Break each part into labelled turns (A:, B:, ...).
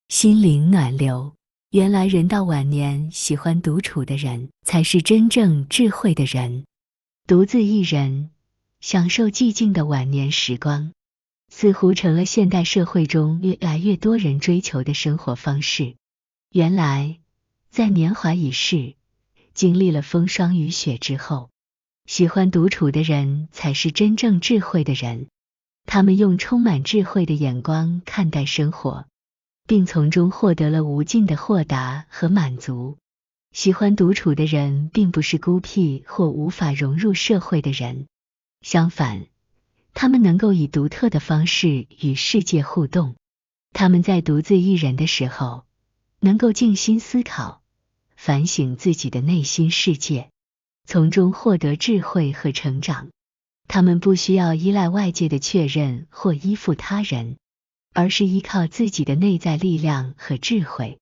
A: 心灵暖流。原来人到晚年，喜欢独处的人，才是真正智慧的人。独自一人，享受寂静的晚年时光，似乎成了现代社会中越来越多人追求的生活方式。原来，在年华已逝，经历了风霜雨雪之后，喜欢独处的人才是真正智慧的人。他们用充满智慧的眼光看待生活，并从中获得了无尽的豁达和满足。喜欢独处的人并不是孤僻或无法融入社会的人，相反，他们能够以独特的方式与世界互动。他们在独自一人的时候，能够静心思考，反省自己的内心世界，从中获得智慧和成长。他们不需要依赖外界的确认或依附他人，而是依靠自己的内在力量和智慧，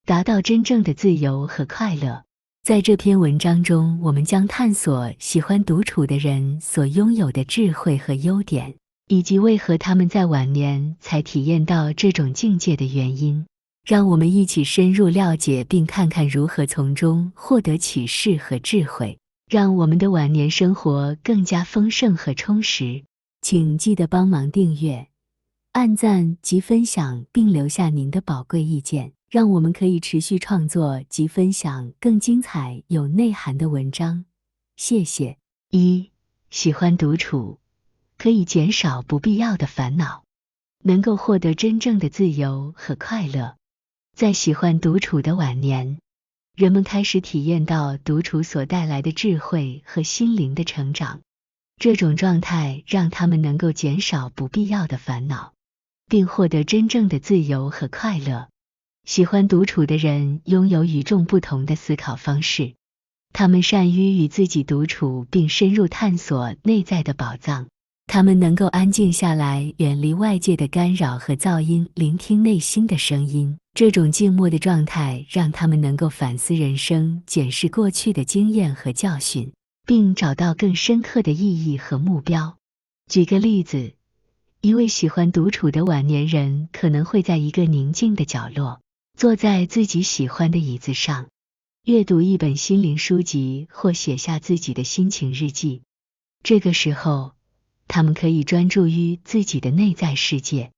A: 达到真正的自由和快乐。在这篇文章中，我们将探索喜欢独处的人所拥有的智慧和优点，以及为何他们在晚年才体验到这种境界的原因。让我们一起深入了解，并看看如何从中获得启示和智慧，让我们的晚年生活更加丰盛和充实。请记得帮忙订阅、按赞及分享，并留下您的宝贵意见，让我们可以持续创作及分享更精彩有内涵的文章。谢谢。喜欢独处，可以减少不必要的烦恼，能够获得真正的自由和快乐。在喜欢独处的晚年，人们开始体验到独处所带来的智慧和心灵的成长。这种状态让他们能够减少不必要的烦恼，并获得真正的自由和快乐。喜欢独处的人拥有与众不同的思考方式，他们善于与自己独处，并深入探索内在的宝藏。他们能够安静下来，远离外界的干扰和噪音，聆听内心的声音。这种静默的状态让他们能够反思人生，检视过去的经验和教训，并找到更深刻的意义和目标。举个例子，一位喜欢独处的晚年人可能会在一个宁静的角落，坐在自己喜欢的椅子上，阅读一本心灵书籍或写下自己的心情日记。这个时候，他们可以专注于自己的内在世界，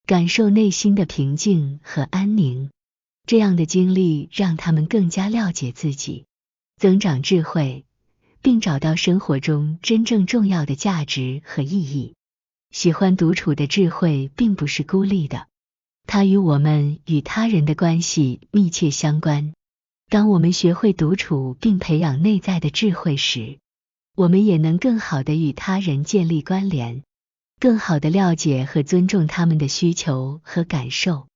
A: 感受内心的平静和安宁。这样的经历让他们更加了解自己，增长智慧，并找到生活中真正重要的价值和意义。喜欢独处的智慧并不是孤立的，它与我们与他人的关系密切相关。当我们学会独处并培养内在的智慧时，我们也能更好地与他人建立关联，更好地了解和尊重他们的需求和感受。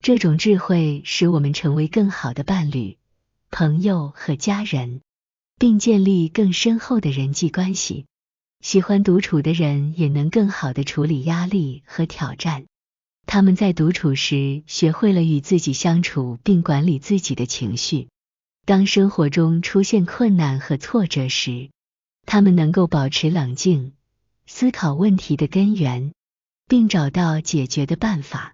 A: 这种智慧使我们成为更好的伴侣、朋友和家人，并建立更深厚的人际关系。喜欢独处的人也能更好地处理压力和挑战。他们在独处时学会了与自己相处，并管理自己的情绪。当生活中出现困难和挫折时，他们能够保持冷静，思考问题的根源，并找到解决的办法。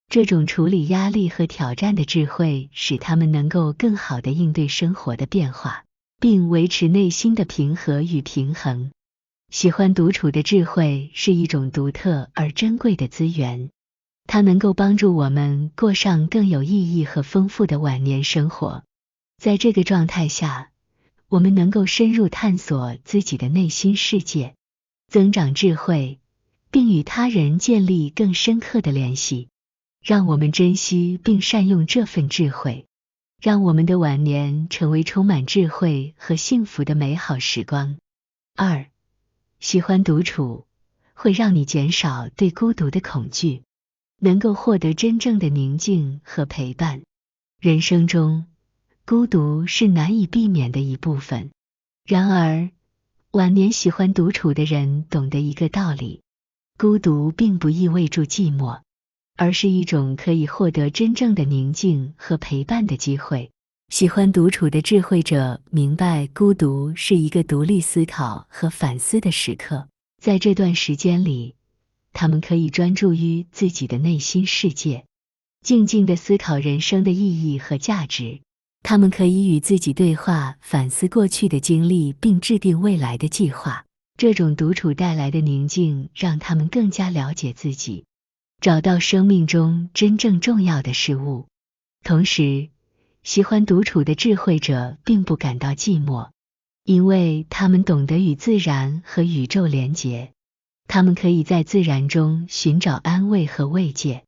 A: 这种处理压力和挑战的智慧使他们能够更好地应对生活的变化，并维持内心的平和与平衡。喜欢独处的智慧是一种独特而珍贵的资源，它能够帮助我们过上更有意义和丰富的晚年生活。在这个状态下，我们能够深入探索自己的内心世界，增长智慧，并与他人建立更深刻的联系。让我们珍惜并善用这份智慧，让我们的晚年成为充满智慧和幸福的美好时光。喜欢独处会让你减少对孤独的恐惧，能够获得真正的宁静和陪伴。人生中，孤独是难以避免的一部分。然而，晚年喜欢独处的人懂得一个道理：孤独并不意味着寂寞，而是一种可以获得真正的宁静和陪伴的机会。喜欢独处的智慧者明白，孤独是一个独立思考和反思的时刻。在这段时间里，他们可以专注于自己的内心世界，静静地思考人生的意义和价值。他们可以与自己对话，反思过去的经历，并制定未来的计划。这种独处带来的宁静，让他们更加了解自己，找到生命中真正重要的事物。同时，喜欢独处的智慧者并不感到寂寞，因为他们懂得与自然和宇宙连结。他们可以在自然中寻找安慰和慰藉，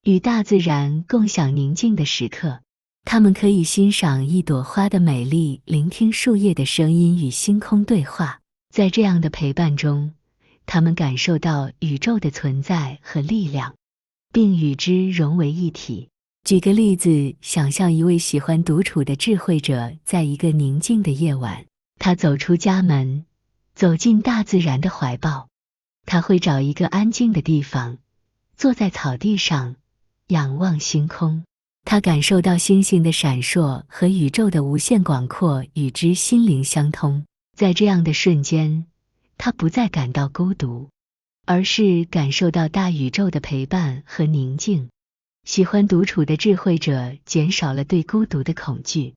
A: 与大自然共享宁静的时刻。他们可以欣赏一朵花的美丽，聆听树叶的声音，与星空对话。在这样的陪伴中，他们感受到宇宙的存在和力量，并与之融为一体。举个例子，想象一位喜欢独处的智慧者，在一个宁静的夜晚，他走出家门，走进大自然的怀抱。他会找一个安静的地方，坐在草地上，仰望星空。他感受到星星的闪烁和宇宙的无限广阔，与之心灵相通。在这样的瞬间，他不再感到孤独，而是感受到大宇宙的陪伴和宁静。喜欢独处的智慧者减少了对孤独的恐惧，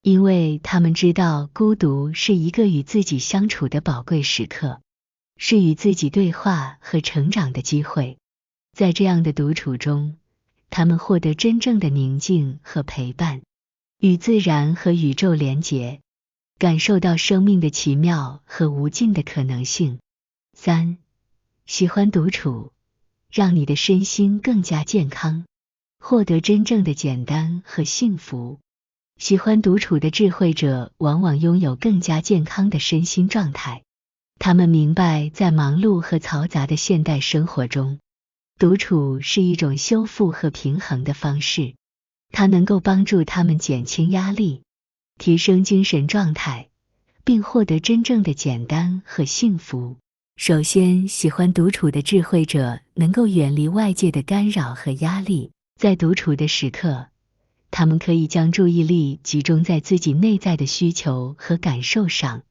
A: 因为他们知道孤独是一个与自己相处的宝贵时刻，是与自己对话和成长的机会。在这样的独处中，他们获得真正的宁静和陪伴，与自然和宇宙连结，感受到生命的奇妙和无尽的可能性。3. 喜欢独处，让你的身心更加健康，获得真正的简单和幸福。喜欢独处的智慧者往往拥有更加健康的身心状态。他们明白，在忙碌和嘈杂的现代生活中，独处是一种修复和平衡的方式，它能够帮助他们减轻压力，提升精神状态，并获得真正的简单和幸福。首先，喜欢独处的智慧者能够远离外界的干扰和压力。在独处的时刻，他们可以将注意力集中在自己内在的需求和感受上，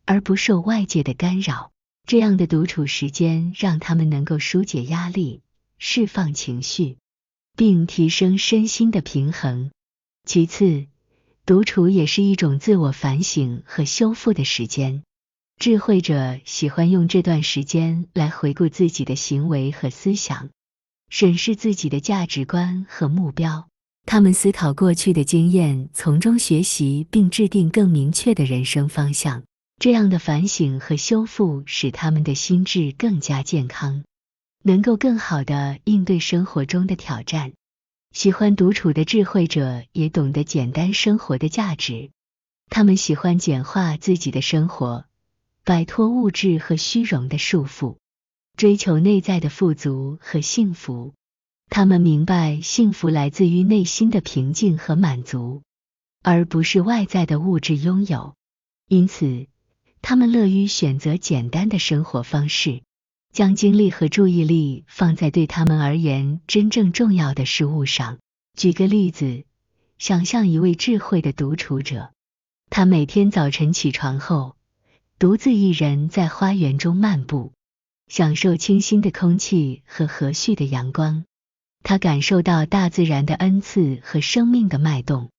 A: 而不受外界的干扰。这样的独处时间让他们能够疏解压力，释放情绪，并提升身心的平衡。其次，独处也是一种自我反省和修复的时间。智慧者喜欢用这段时间来回顾自己的行为和思想，审视自己的价值观和目标。他们思考过去的经验，从中学习，并制定更明确的人生方向。这样的反省和修复使他们的心智更加健康，能够更好地应对生活中的挑战。喜欢独处的智慧者也懂得简单生活的价值，他们喜欢简化自己的生活，摆脱物质和虚荣的束缚，追求内在的富足和幸福。他们明白幸福来自于内心的平静和满足，而不是外在的物质拥有。因此，他们乐于选择简单的生活方式，将精力和注意力放在对他们而言真正重要的事物上。举个例子，想象一位智慧的独处者，他每天早晨起床后，独自一人在花园中漫步，享受清新的空气和和煦的阳光。他感受到大自然的恩赐和生命的脉动，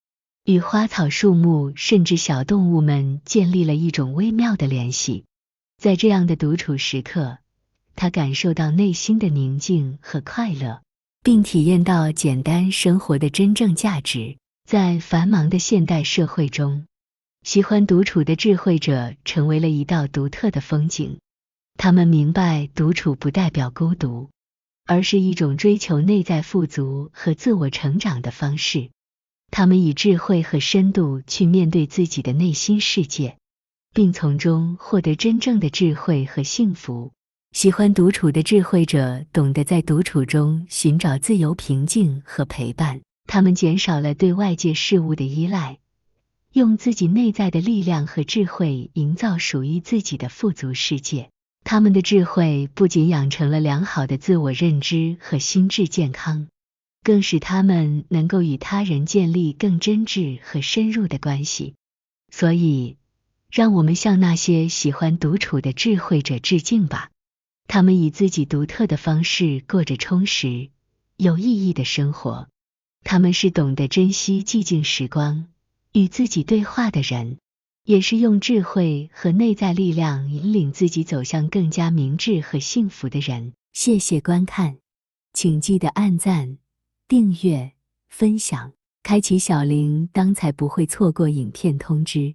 A: 与花草树木甚至小动物们建立了一种微妙的联系。在这样的独处时刻，他感受到内心的宁静和快乐，并体验到简单生活的真正价值。在繁忙的现代社会中，喜欢独处的智慧者成为了一道独特的风景。他们明白独处不代表孤独，而是一种追求内在富足和自我成长的方式。他们以智慧和深度去面对自己的内心世界，并从中获得真正的智慧和幸福。喜欢独处的智慧者懂得在独处中寻找自由、平静和陪伴。他们减少了对外界事物的依赖，用自己内在的力量和智慧营造属于自己的富足世界。他们的智慧不仅养成了良好的自我认知和心智健康，更使他们能够与他人建立更真挚和深入的关系。所以，让我们向那些喜欢独处的智慧者致敬吧。他们以自己独特的方式过着充实、有意义的生活。他们是懂得珍惜寂静时光，与自己对话的人，也是用智慧和内在力量引领自己走向更加明智和幸福的人。谢谢观看，请记得按赞、订阅、分享，开启小铃铛才不会错过影片通知。